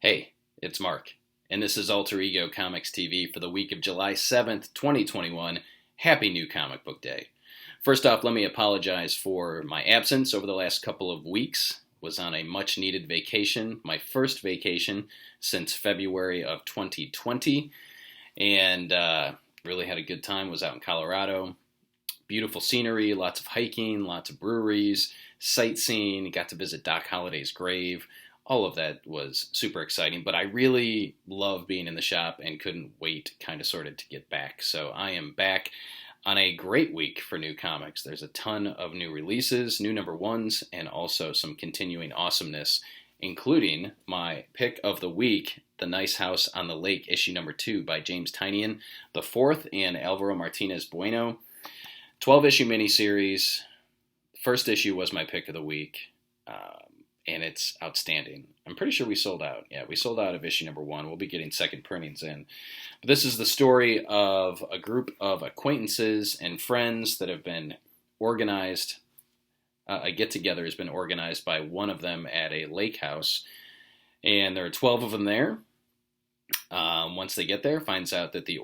Hey, it's Marc, and this is Alter Ego Comics TV for the week of July 7th, 2021. Happy New Comic Book Day. First off, let me apologize for my absence over the last couple of weeks. Was on a much-needed vacation, my first vacation since February of 2020, and really had a good time. Was out in Colorado. Beautiful scenery, lots of hiking, lots of breweries, sightseeing, got to visit Doc Holliday's grave. All of that was super exciting, but I really love being in the shop and couldn't wait to get back. So I am back on a great week for new comics. There's a ton of new releases, new number ones, and also some continuing awesomeness, including my pick of the week, The Nice House on the Lake, issue number 2 by James Tynion, the fourth, and Alvaro Martinez Bueno. 12-issue miniseries. First issue was my pick of the week. And it's outstanding. I'm pretty sure we sold out. Yeah, we sold out of issue number 1. We'll be getting second printings in. But this is the story of a group of acquaintances and friends that have been organized. A get-together has been organized by one of them at a lake house. And there are 12 of them there. Once they get there, we find out that the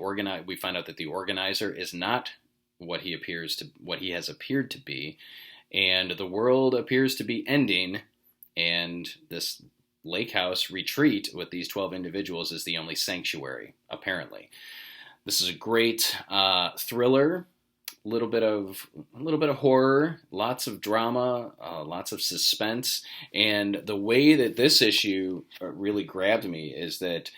organizer is not what he has appeared to be. And the world appears to be ending. And this lake house retreat with these 12 individuals is the only sanctuary, apparently. This is a great thriller, a little bit of horror, lots of drama, lots of suspense. And the way that this issue really grabbed me is that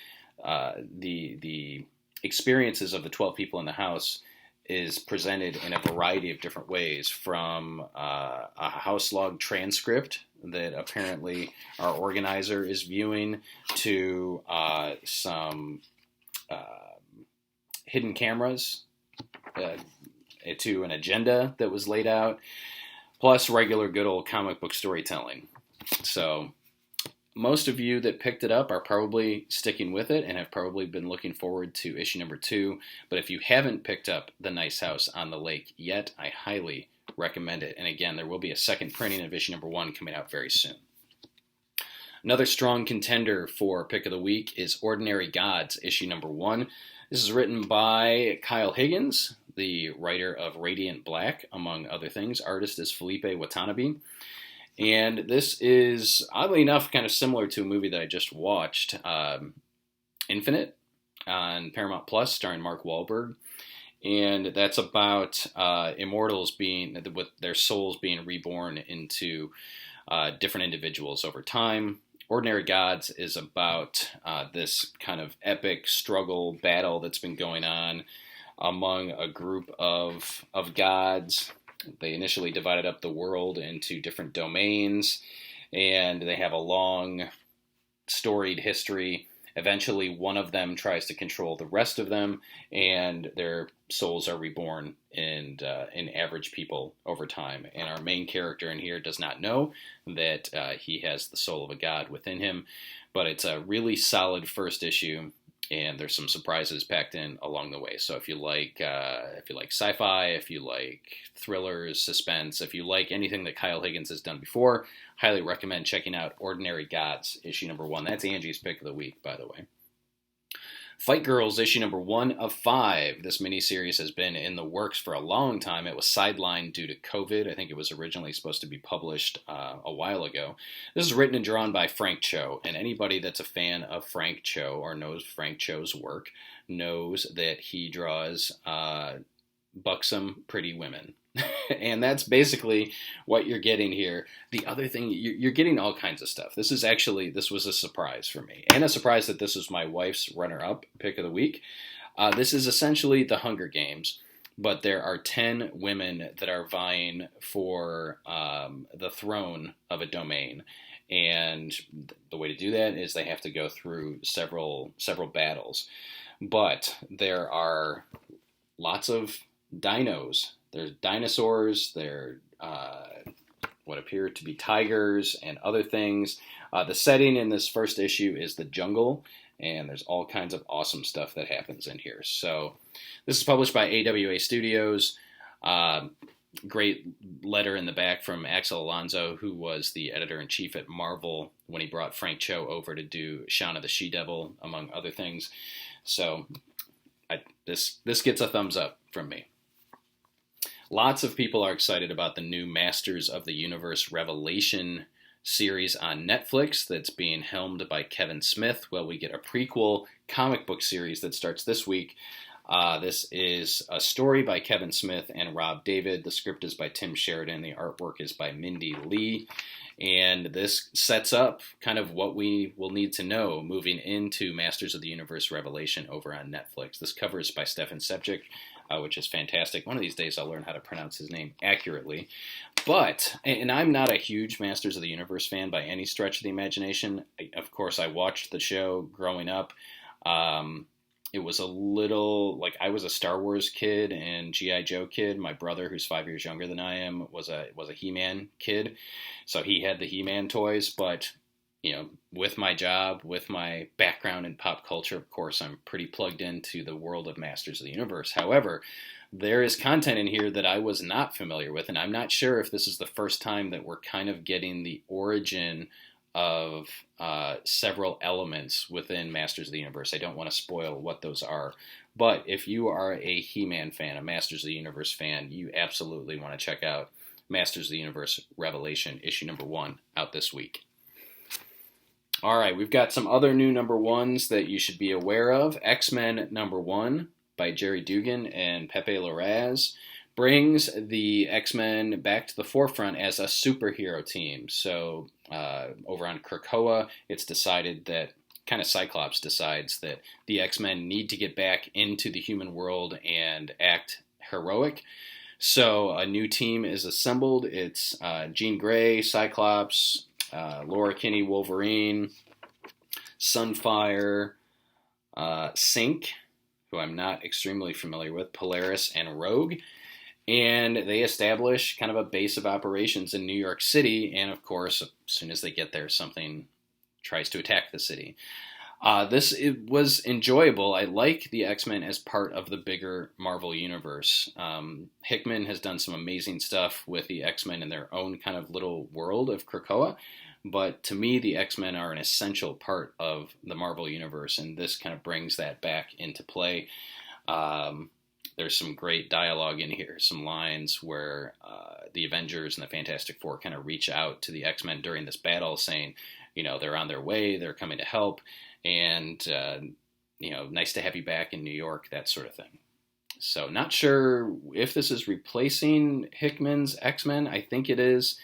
the experiences of the 12 people in the house is presented in a variety of different ways, from a house log transcript that apparently our organizer is viewing to some hidden cameras, to an agenda that was laid out, plus regular good old comic book storytelling. So most of you that picked it up are probably sticking with it and have probably been looking forward to issue number 2. But if you haven't picked up The Nice House on the Lake yet, I highly recommend it. And again, there will be a second printing of issue number 1 coming out very soon. Another strong contender for pick of the week is Ordinary Gods, issue number 1. This is written by Kyle Higgins, the writer of Radiant Black, among other things. Artist is Felipe Watanabe. And this is, oddly enough, kind of similar to a movie that I just watched, Infinite, on Paramount Plus, starring Mark Wahlberg. And that's about immortals with their souls being reborn into different individuals over time. Ordinary Gods is about this kind of epic struggle, battle that's been going on among a group of gods. They initially divided up the world into different domains, and they have a long, storied history. Eventually, one of them tries to control the rest of them, and their souls are reborn in average people over time. And our main character in here does not know that he has the soul of a god within him, but it's a really solid first issue. And there's some surprises packed in along the way. So if you like sci-fi, if you like thrillers, suspense, if you like anything that Kyle Higgins has done before, highly recommend checking out Ordinary Gods, issue number 1. That's Angie's pick of the week, by the way. Fight Girls, issue number 1 of 5. This miniseries has been in the works for a long time. It was sidelined due to COVID. I think it was originally supposed to be published a while ago. This is written and drawn by Frank Cho, and anybody that's a fan of Frank Cho or knows Frank Cho's work knows that he draws buxom, pretty women. And that's basically what you're getting here. The other thing, you're getting all kinds of stuff. This was a surprise for me. And a surprise that this was my wife's runner-up pick of the week. This is essentially the Hunger Games, but there are 10 women that are vying for the throne of a domain. And the way to do that is they have to go through several battles. But there are lots of dinos. There's dinosaurs, there what appear to be tigers and other things. The setting in this first issue is the jungle, and there's all kinds of awesome stuff that happens in here. So this is published by AWA Studios. great letter in the back from Axel Alonso, who was the editor-in-chief at Marvel when he brought Frank Cho over to do Shaun of the She-Devil, among other things. So this gets a thumbs up from me. Lots of people are excited about the new Masters of the Universe Revelation series on Netflix that's being helmed by Kevin Smith. Well, we get a prequel comic book series that starts this week. This is a story by Kevin Smith and Rob David. The script is by Tim Sheridan. The artwork is by Mindy Lee. And this sets up kind of what we will need to know moving into Masters of the Universe Revelation over on Netflix. This cover is by Stefan Sepcic, which is fantastic. One of these days I'll learn how to pronounce his name accurately. But, and I'm not a huge Masters of the Universe fan by any stretch of the imagination. Of course, I watched the show growing up. It was a little, like, I was a Star Wars kid and G.I. Joe kid. My brother, who's 5 years younger than I am, was a He-Man kid. So he had the He-Man toys. But, you know, with my job, with my background in pop culture, of course, I'm pretty plugged into the world of Masters of the Universe. However, there is content in here that I was not familiar with. And I'm not sure if this is the first time that we're kind of getting the origin of several elements within Masters of the Universe. I don't want to spoil what those are, but if you are a He-Man fan, a Masters of the Universe fan, you absolutely want to check out Masters of the Universe Revelation, issue number 1, out this week. All right, we've got some other new number 1s that you should be aware of. X-Men number 1 by Jerry Dugan and Pepe Larraz brings the X-Men back to the forefront as a superhero team. So over on Krakoa, it's decided that, kind of Cyclops decides that the X-Men need to get back into the human world and act heroic. So a new team is assembled. It's Jean Grey, Cyclops, Laura Kinney, Wolverine, Sunfire, Synch, who I'm not extremely familiar with, Polaris, and Rogue. And they establish kind of a base of operations in New York City. And of course, as soon as they get there, something tries to attack the city. It was enjoyable. I like the X-Men as part of the bigger Marvel universe. Hickman has done some amazing stuff with the X-Men in their own kind of little world of Krakoa. But to me, the X-Men are an essential part of the Marvel universe. And this kind of brings that back into play. There's some great dialogue in here, some lines where the Avengers and the Fantastic Four kind of reach out to the X-Men during this battle saying, you know, they're on their way, they're coming to help, and, you know, nice to have you back in New York, that sort of thing. So not sure if this is replacing Hickman's X-Men. I think it is.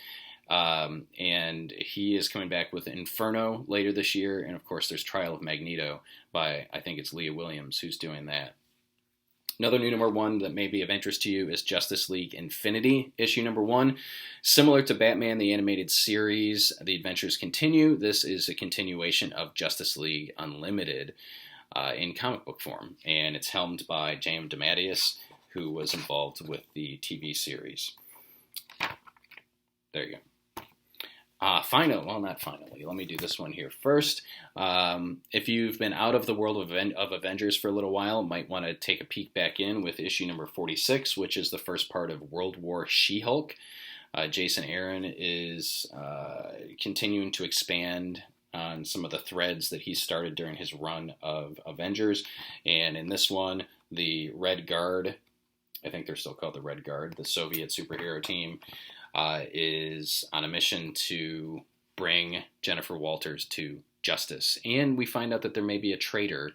And he is coming back with Inferno later this year. And of course, there's Trial of Magneto by, I think it's Leah Williams who's doing that. Another new number 1 that may be of interest to you is Justice League Infinity, issue number 1. Similar to Batman, the animated series, the adventures continue. This is a continuation of Justice League Unlimited in comic book form. And it's helmed by J.M. DeMatteis, who was involved with the TV series. There you go. Not finally. Let me do this one here first. If you've been out of the world of Avengers for a little while, might want to take a peek back in with issue number 46, which is the first part of World War SheHulk. Jason Aaron is continuing to expand on some of the threads that he started during his run of Avengers. And in this one, the Red Guard, I think they're still called the Red Guard, the Soviet superhero team, is on a mission to bring Jennifer Walters to justice. And we find out that there may be a traitor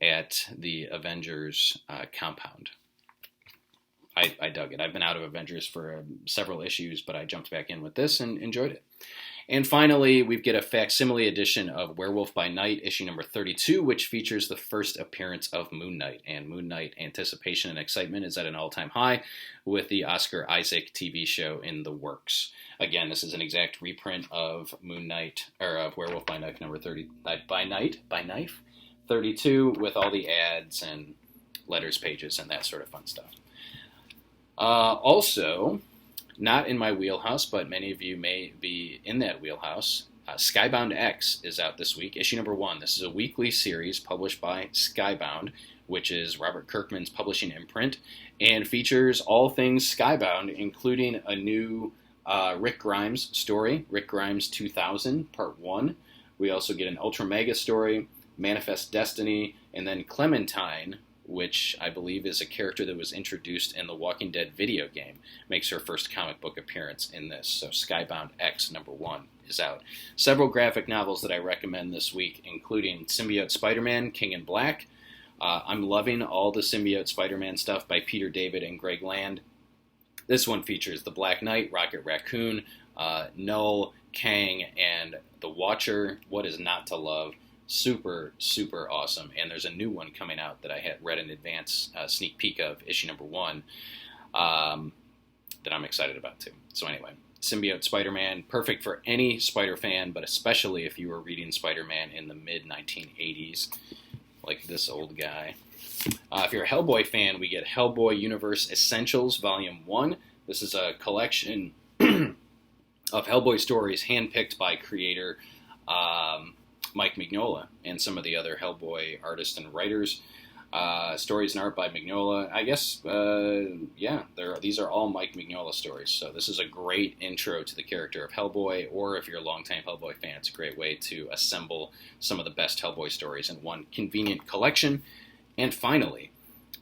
at the Avengers compound. I dug it. I've been out of Avengers for several issues, but I jumped back in with this and enjoyed it. And finally, we get a facsimile edition of Werewolf by Night, issue number 32, which features the first appearance of Moon Knight. And Moon Knight anticipation and excitement is at an all-time high with the Oscar Isaac TV show in the works. Again, this is an exact reprint of Moon Knight, or of Werewolf by Night number 32, with all the ads and letters pages and that sort of fun stuff. Also, not in my wheelhouse, but many of you may be in that wheelhouse, Skybound X is out this week, issue number 1. This is a weekly series published by Skybound, which is Robert Kirkman's publishing imprint, and features all things Skybound, including a new Rick Grimes story, Rick Grimes 2000, Part 1. We also get an Ultra Mega story, Manifest Destiny, and then Clementine, which I believe is a character that was introduced in the Walking Dead video game, makes her first comic book appearance in this. So Skybound X #1 is out. Several graphic novels that I recommend this week, including Symbiote Spider-Man, King in Black. I'm loving all the Symbiote Spider-Man stuff by Peter David and Greg Land. This one features the Black Knight, Rocket Raccoon, Null, Kang, and the Watcher. What is not to love? Super, super awesome. And there's a new one coming out that I had read in advance, sneak peek of issue #1, that I'm excited about too. So anyway, Symbiote Spider-Man, perfect for any Spider fan, but especially if you were reading Spider-Man in the mid-1980s, like this old guy. If you're a Hellboy fan, we get Hellboy Universe Essentials Volume 1. This is a collection of Hellboy stories handpicked by creator Mike Mignola and some of the other Hellboy artists and writers. Stories and art by Mignola. I guess, these are all Mike Mignola stories. So this is a great intro to the character of Hellboy, or if you're a longtime Hellboy fan, it's a great way to assemble some of the best Hellboy stories in one convenient collection. And finally,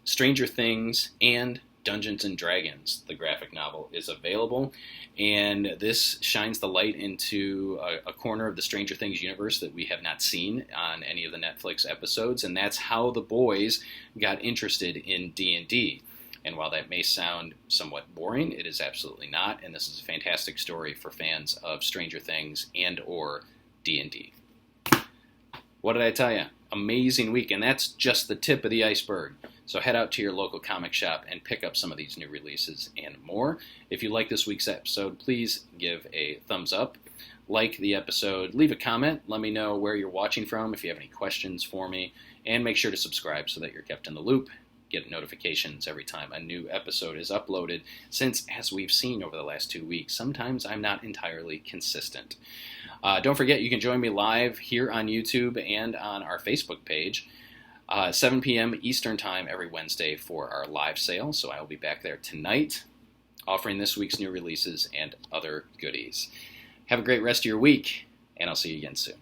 Stranger Things and Dungeons and Dragons, the graphic novel, is available, and this shines the light into a corner of the Stranger Things universe that we have not seen on any of the Netflix episodes, and that's how the boys got interested in D&D. And while that may sound somewhat boring, it is absolutely not, and this is a fantastic story for fans of Stranger Things and or D&D. What did I tell you? Amazing week, and that's just the tip of the iceberg. So head out to your local comic shop and pick up some of these new releases and more. If you like this week's episode, please give a thumbs up, like the episode, leave a comment, let me know where you're watching from if you have any questions for me, and make sure to subscribe so that you're kept in the loop. Get notifications every time a new episode is uploaded, since, as we've seen over the last 2 weeks, sometimes I'm not entirely consistent. Don't forget, you can join me live here on YouTube and on our Facebook page, 7 p.m. Eastern Time every Wednesday for our live sale, so I will be back there tonight, offering this week's new releases and other goodies. Have a great rest of your week, and I'll see you again soon.